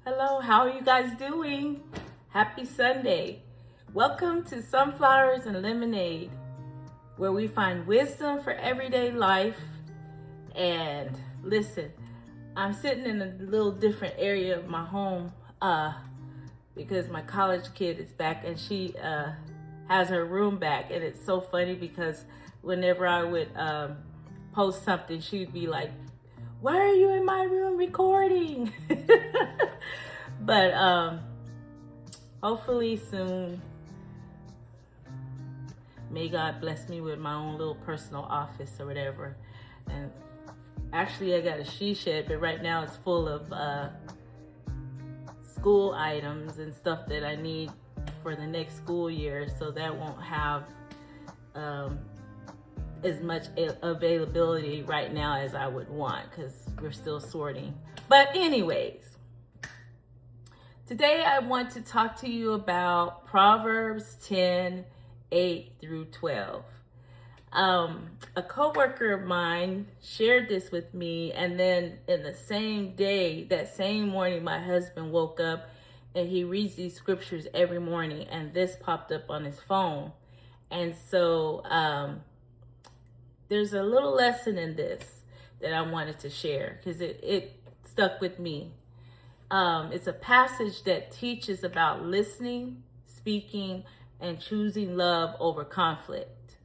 Hello, how are you guys doing? Happy Sunday. Welcome to Sunflowers and Lemonade, where we find wisdom for everyday life. And listen, I'm sitting in a little different area of my home because my college kid is back and she has her room back. And it's so funny because whenever I would post something, she'd be like, "Why are you in my room recording?" But hopefully soon, may God bless me with my own little personal office or whatever. And actually I got a she shed, but right now it's full of school items and stuff that I need for the next school year, so that won't have as much availability right now as I would want because we're still sorting. But anyways, today I want to talk to you about Proverbs 10:8-12. A coworker of mine shared this with me, and then in the same day, that same morning, my husband woke up and he reads these scriptures every morning, and this popped up on his phone. And so there's a little lesson in this that I wanted to share because it stuck with me. It's a passage that teaches about listening, speaking, and choosing love over conflict.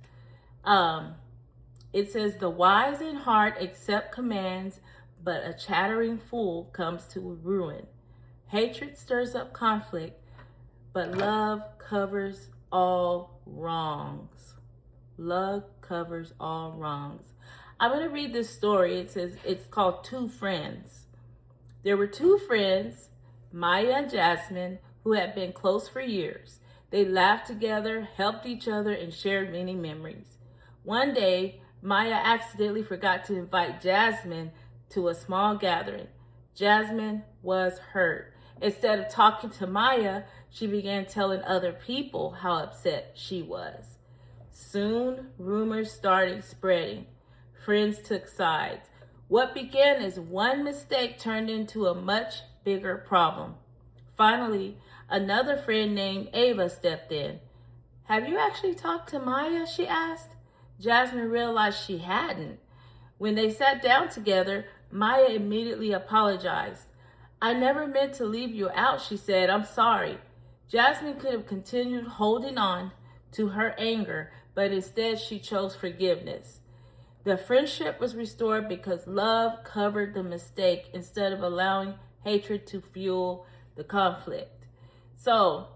It says, "The wise in heart accept commands, but a chattering fool comes to ruin. Hatred stirs up conflict, but love covers all wrongs." Love covers all wrongs. I'm going to read this story. It says it's called Two Friends. There were two friends, Maya and Jasmine, who had been close for years. They laughed together, helped each other, and shared many memories. One day, Maya accidentally forgot to invite Jasmine to a small gathering. Jasmine was hurt. Instead of talking to Maya, she began telling other people how upset she was. Soon, rumors started spreading. Friends took sides. What began as one mistake turned into a much bigger problem. Finally, another friend named Ava stepped in. "Have you actually talked to Maya?" she asked. Jasmine realized she hadn't. When they sat down together, Maya immediately apologized. "I never meant to leave you out," she said. "I'm sorry." Jasmine could have continued holding on to her anger, but instead she chose forgiveness. The friendship was restored because love covered the mistake instead of allowing hatred to fuel the conflict. So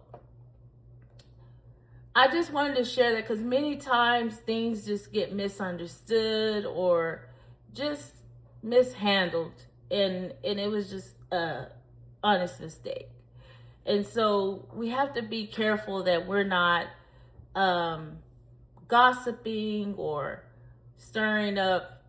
I just wanted to share that because many times things just get misunderstood or just mishandled, and it was just a honest mistake. And so we have to be careful that we're not gossiping or stirring up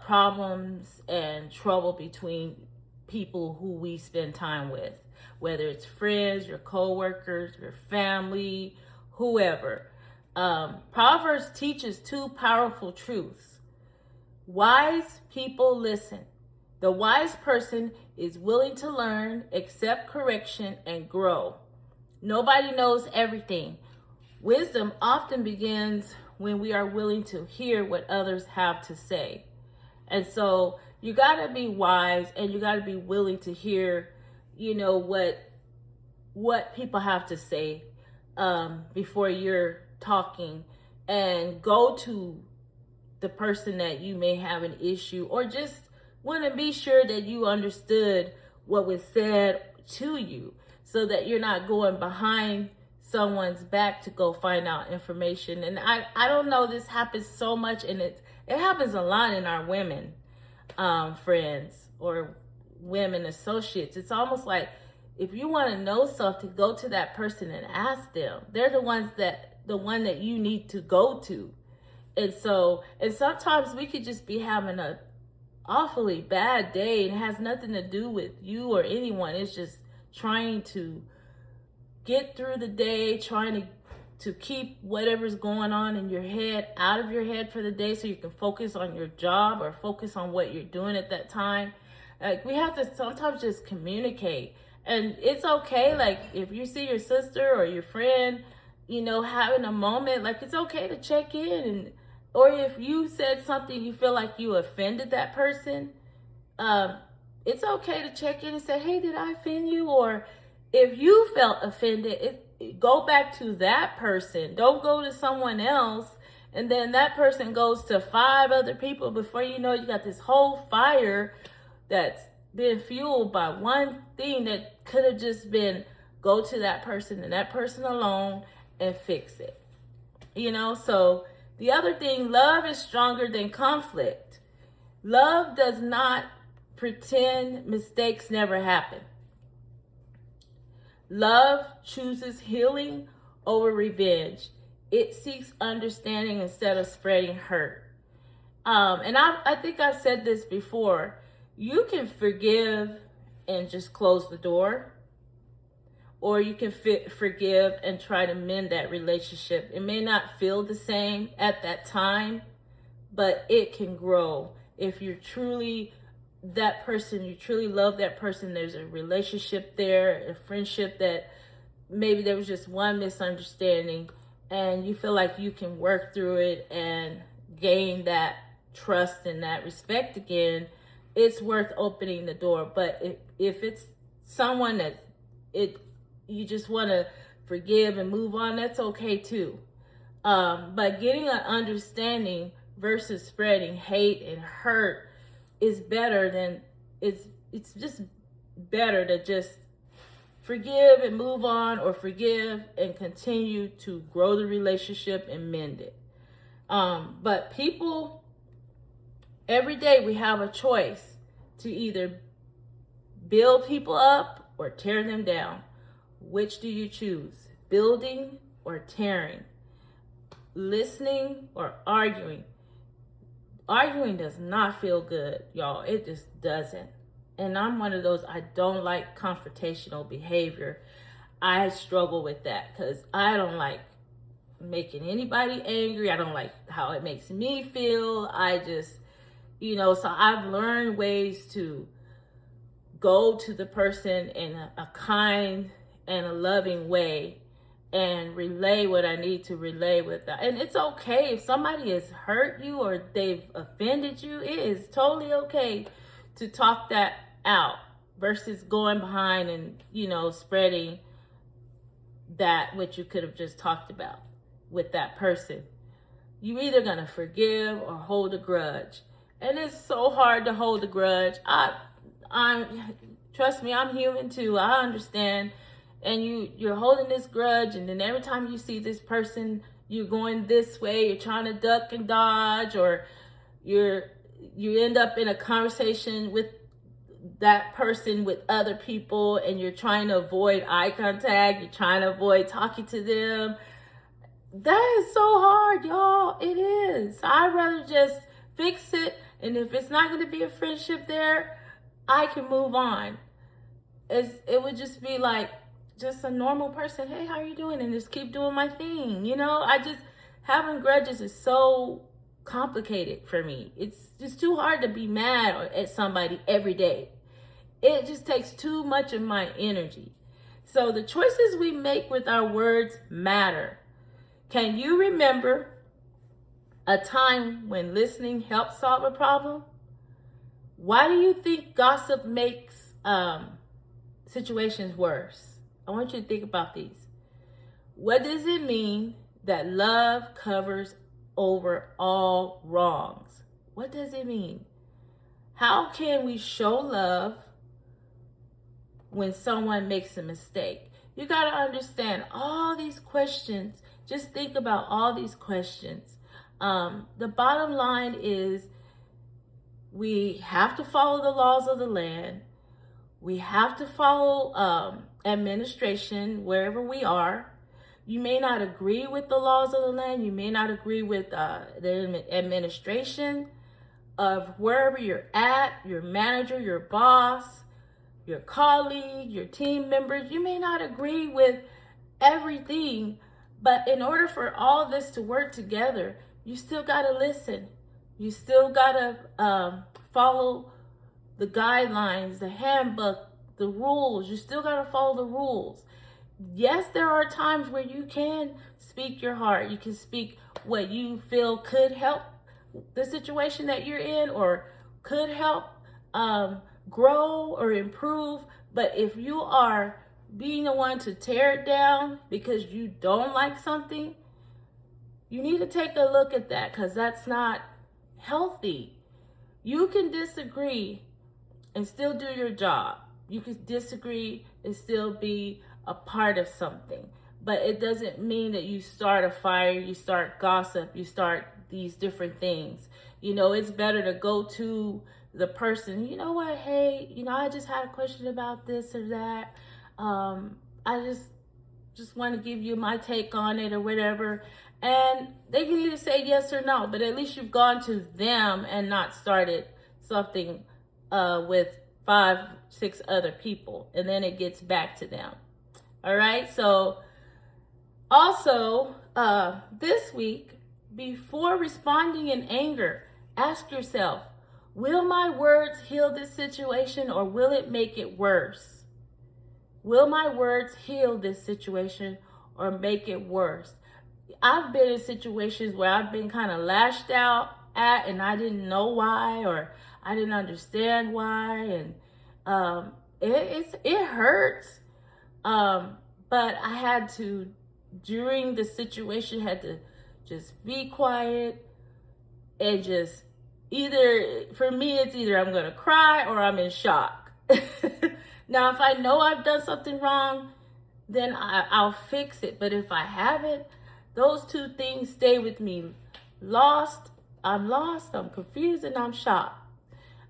problems and trouble between people who we spend time with, whether it's friends, your coworkers, your family, whoever. Proverbs teaches two powerful truths. Wise people listen. The wise person is willing to learn, accept correction, and grow. Nobody knows everything. Wisdom often begins when we are willing to hear what others have to say. And so you got to be wise, and you got to be willing to hear, what people have to say before you're talking, and go to the person that you may have an issue, or just want to be sure that you understood what was said to you, so that you're not going behind someone's back to go find out information. And I don't know, this happens so much, and it happens a lot in our women friends or women associates. It's almost like if you want to know something, go to that person and ask them. They're the one that you need to go to. And sometimes we could just be having a awfully bad day, and it has nothing to do with you or anyone. It's just trying to get through the day, trying to keep whatever's going on in your head out of your head for the day, so you can focus on your job or focus on what you're doing at that time. Like, we have to sometimes just communicate And it's okay, like, if you see your sister or your friend, having a moment, like, it's okay to check in. And or if you said something you feel like you offended that person, um, it's okay to check in and say, hey, did I offend you? Or if you felt offended, go back to that person. Don't go to someone else. And then that person goes to 5 other people. Before you know, you got this whole fire that's been fueled by one thing that could have just been go to that person and that person alone and fix it. So the other thing, love is stronger than conflict. Love does not pretend mistakes never happen. Love chooses healing over revenge. It seeks understanding instead of spreading hurt. And I think I've said this before. You can forgive and just close the door, or you can forgive and try to mend that relationship. It may not feel the same at that time, but it can grow. If you're truly that person, you truly love that person, there's a relationship there, a friendship that maybe there was just one misunderstanding, and you feel like you can work through it and gain that trust and that respect again, it's worth opening the door. But if it's someone that you just want to forgive and move on, that's okay too. But getting an understanding versus spreading hate and hurt is better than it's just better to just forgive and move on, or forgive and continue to grow the relationship and mend it. But people, every day we have a choice to either build people up or tear them down. Which do you choose? Building or tearing? Listening or arguing? Arguing does not feel good, y'all. It just doesn't. And I'm one of those, I don't like confrontational behavior. I struggle with that because I don't like making anybody angry. I don't like how it makes me feel. I just, so I've learned ways to go to the person in a kind and a loving way and relay what I need to relay with that. And it's okay if somebody has hurt you or they've offended you. It is totally okay to talk that out versus going behind and, spreading that which you could have just talked about with that person. You're either going to forgive or hold a grudge. And it's so hard to hold a grudge. Trust me, I'm human too. I understand. And you're holding this grudge, and then every time you see this person, you're going this way, you're trying to duck and dodge, or you end up in a conversation with that person with other people, and you're trying to avoid eye contact, you're trying to avoid talking to them. That is so hard, y'all. It is. I'd rather just fix it, and if it's not going to be a friendship there, I can move on. It would just be like just a normal person. Hey, how are you doing? And just keep doing my thing. Having grudges is so complicated for me. It's just too hard to be mad at somebody every day. It just takes too much of my energy. So the choices we make with our words matter. Can you remember a time when listening helped solve a problem? Why do you think gossip makes situations worse? I want you to think about these. What does it mean that love covers over all wrongs? What does it mean? How can we show love when someone makes a mistake? You got to understand all these questions. Just think about all these questions. The bottom line is we have to follow the laws of the land. We have to follow administration wherever we are. You may not agree with the laws of the land. You may not agree with the administration of wherever you're at, your manager, your boss, your colleague, your team members. You may not agree with everything, but in order for all this to work together, you still got to listen. You still got to follow the guidelines, the handbook, the rules. You still got to follow the rules. Yes, there are times where you can speak your heart. You can speak what you feel could help the situation that you're in, or could help grow or improve. But if you are being the one to tear it down because you don't like something, you need to take a look at that, because that's not healthy. You can disagree and still do your job. You can disagree and still be a part of something. But it doesn't mean that you start a fire, you start gossip, you start these different things. You know, it's better to go to the person, you know what, hey, you know, I just had a question about this or that. I just want to give you my take on it or whatever. And they can either say yes or no, but at least you've gone to them and not started something with 5-6 other people, and then it gets back to them. All right. So also this week, before responding in anger, ask yourself, will my words heal this situation, or will it make it worse? Will my words heal this situation or make it worse? I've been in situations where I've been kind of lashed out at, and I didn't know why, or I didn't understand why, and it hurts. But I had to, during the situation, had to just be quiet and just for me, it's either I'm going to cry or I'm in shock. Now, if I know I've done something wrong, then I'll fix it. But if I haven't, those two things stay with me. I'm confused, and I'm shocked.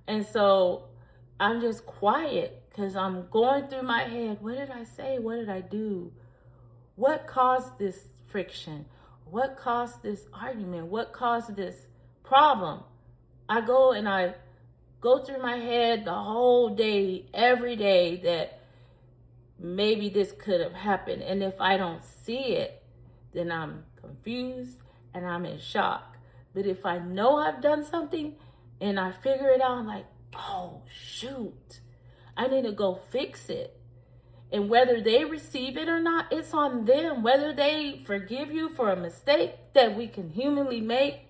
And so I'm just quiet, because I'm going through my head. What did I say? What did I do? What caused this friction? What caused this argument? What caused this problem? I go through my head the whole day, every day, that maybe this could have happened. And if I don't see it, then I'm confused and I'm in shock. But if I know I've done something and I figure it out, I'm like, oh, shoot, I need to go fix it. And whether they receive it or not, it's on them. Whether they forgive you for a mistake that we can humanly make.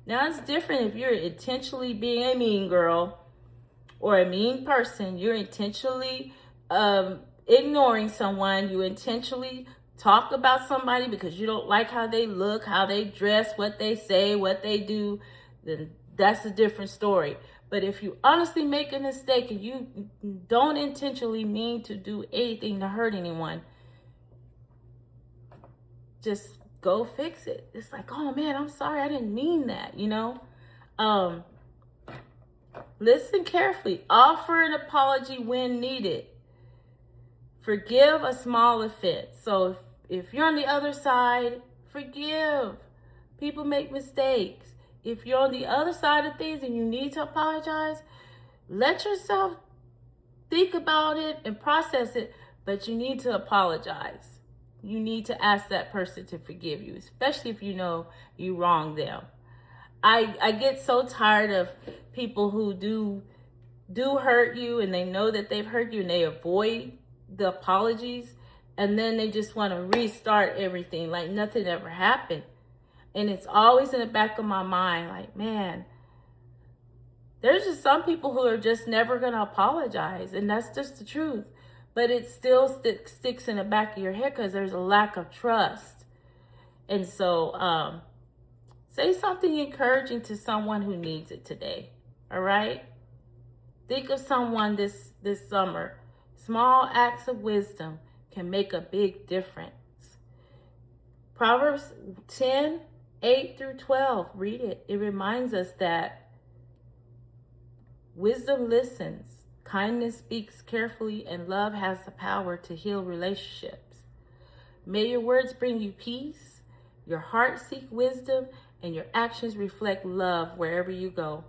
Now, it's different if you're intentionally being a mean girl or a mean person. You're intentionally ignoring someone. You intentionally talk about somebody because you don't like how they look, how they dress, what they say, what they do. Then that's a different story. But if you honestly make a mistake and you don't intentionally mean to do anything to hurt anyone, just go fix it. It's like, oh man, I'm sorry, I didn't mean that, you know? Listen carefully. Offer an apology when needed. Forgive a small offense. So if you're on the other side, forgive. People make mistakes. If you're on the other side of things and you need to apologize, let yourself think about it and process it, but you need to apologize. You need to ask that person to forgive you, especially if you know you wronged them. I get so tired of people who do hurt you, and they know that they've hurt you, and they avoid the apologies, and then they just want to restart everything like nothing ever happened. And it's always in the back of my mind, like, man, there's just some people who are just never going to apologize. And that's just the truth. But it still sticks in the back of your head because there's a lack of trust. And so say something encouraging to someone who needs it today. All right? Think of someone this summer. Small acts of wisdom can make a big difference. Proverbs 10:8-12. Read it. It reminds us that wisdom listens, kindness speaks carefully, and love has the power to heal relationships. May your words bring you peace, your heart seek wisdom, and your actions reflect love wherever you go.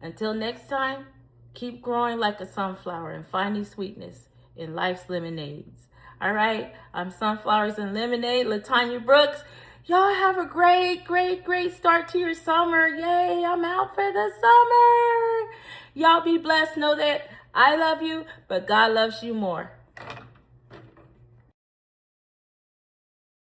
Until next time, keep growing like a sunflower and finding sweetness in life's lemonades. All right, I'm Sunflowers and Lemonade, Latanya Brooks. Y'all have a great, great, great start to your summer. Yay, I'm out for the summer. Y'all be blessed. Know that I love you, but God loves you more.